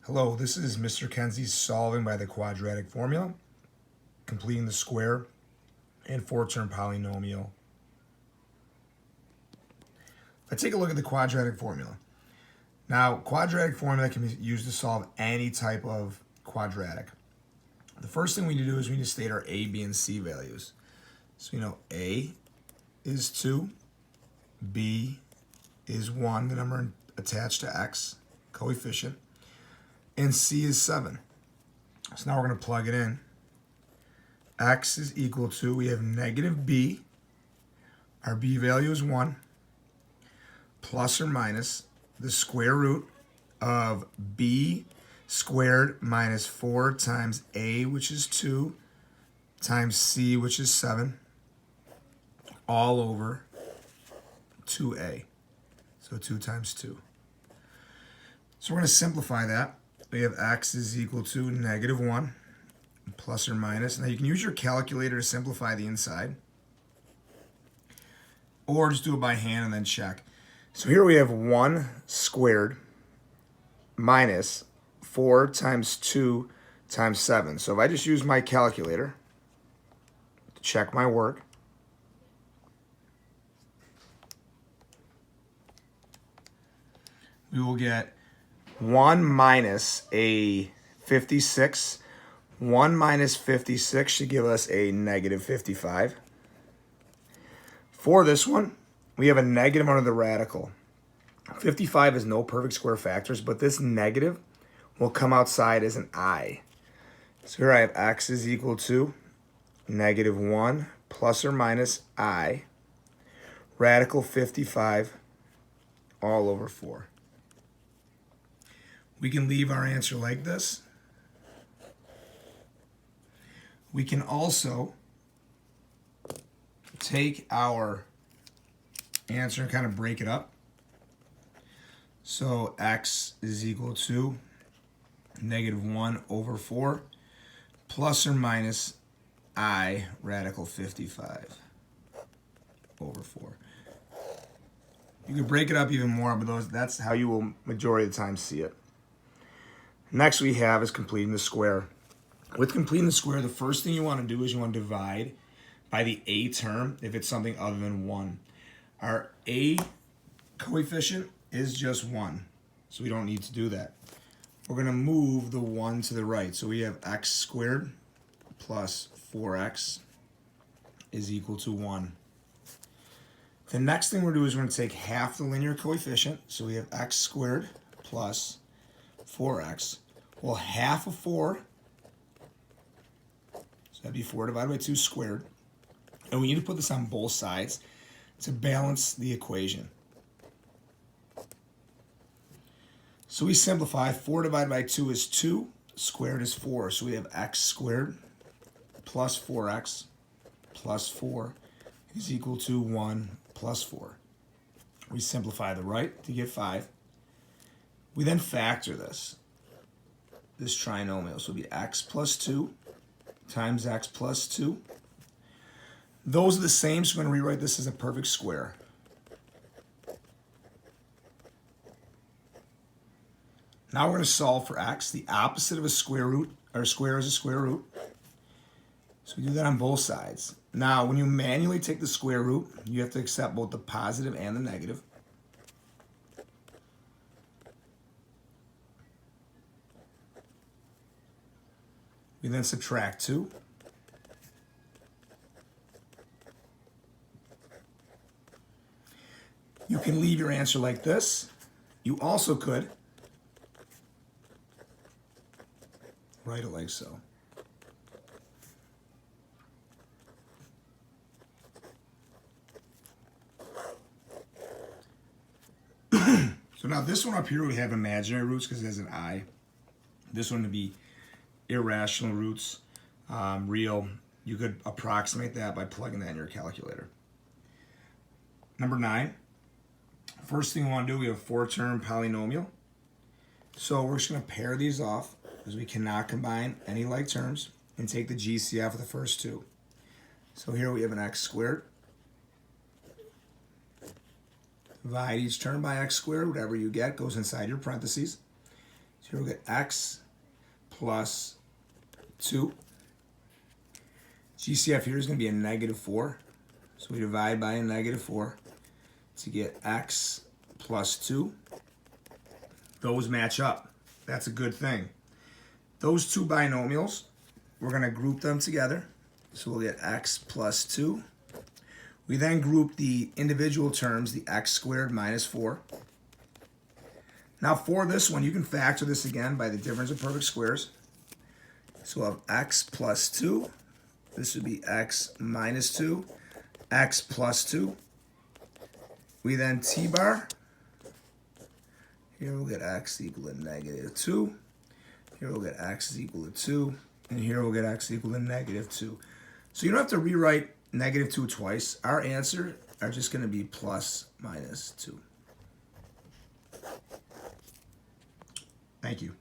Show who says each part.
Speaker 1: Hello, this is Mr. Kenzie's solving by the quadratic formula, completing the square and four-term polynomial. Let's take a look at the quadratic formula. Now, quadratic formula can be used to solve any type of quadratic. The first thing we need to do is we need to state our a, b, and c values. So we know a is 2, b is 1, the number attached to x, coefficient, and c is 7. So now we're going to plug it in. X is equal to, we have negative b, our b value is 1, plus or minus the square root of b squared minus 4 times a, which is 2, times c, which is 7, all over 2a. So 2 times 2. So we're going to simplify that. We have x is equal to negative 1 plus or minus. Now you can use your calculator to simplify the inside, or just do it by hand and then check. So here we have 1 squared minus 4 times 2 times 7. So if I just use my calculator to check my work, we will get 1 minus a 56. 1 minus 56 should give us a negative 55. For this one, we have a negative under the radical. 55 is no perfect square factors, but this negative will come outside as an I. So here I have x is equal to negative 1 plus or minus I, radical 55 all over 4. We can leave our answer like this. We can also take our answer and kind of break it up. So x is equal to negative 1 over 4 plus or minus I radical 55 over 4. You can break it up even more, but that's how you will majority of the time see it. Next we have is completing the square. With completing the square, the first thing you want to do is you want to divide by the a term if it's something other than 1. Our a coefficient is just 1, so we don't need to do that. We're going to move the 1 to the right. So we have x squared plus 4x is equal to 1. The next thing we're going to do is we're going to take half the linear coefficient. So we have x squared plus 4x. Well, half of 4, so that'd be 4 divided by 2 squared. And we need to put this on both sides to balance the equation. So we simplify. 4 divided by 2 is 2, squared is 4. So we have x squared plus 4x plus 4 is equal to 1 plus 4. We simplify the right to get 5. We then factor this trinomial. So it'll be x plus 2 times x plus 2. Those are the same, so we're going to rewrite this as a perfect square. Now we're going to solve for x. The opposite of a square root, or a square is a square root. So we do that on both sides. Now, when you manually take the square root, you have to accept both the positive and the negative. We then subtract 2. You can leave your answer like this. You also could write it like so. So now this one up here we have imaginary roots because it has an I. This one to be irrational roots, real. You could approximate that by plugging that in your calculator. Number 9. First thing we want to do, we have a 4-term polynomial. So we're just going to pair these off because we cannot combine any like terms and take the GCF of the first 2. So here we have an x squared. Divide each term by x squared. Whatever you get goes inside your parentheses. So here we'll get x plus 2. GCF here is going to be a negative 4. So we divide by a negative 4 to get x plus 2. Those match up. That's a good thing. Those two binomials, we're going to group them together. So we'll get x plus 2. We then group the individual terms, the x squared minus 4. Now for this one, you can factor this again by the difference of perfect squares. So we'll have x plus 2. This would be x minus 2, x plus 2. We then t-bar. Here we'll get x equal to negative 2. Here we'll get x is equal to 2. And here we'll get x equal to negative 2. So you don't have to rewrite negative 2 twice. Our answers are just going to be plus minus 2. Thank you.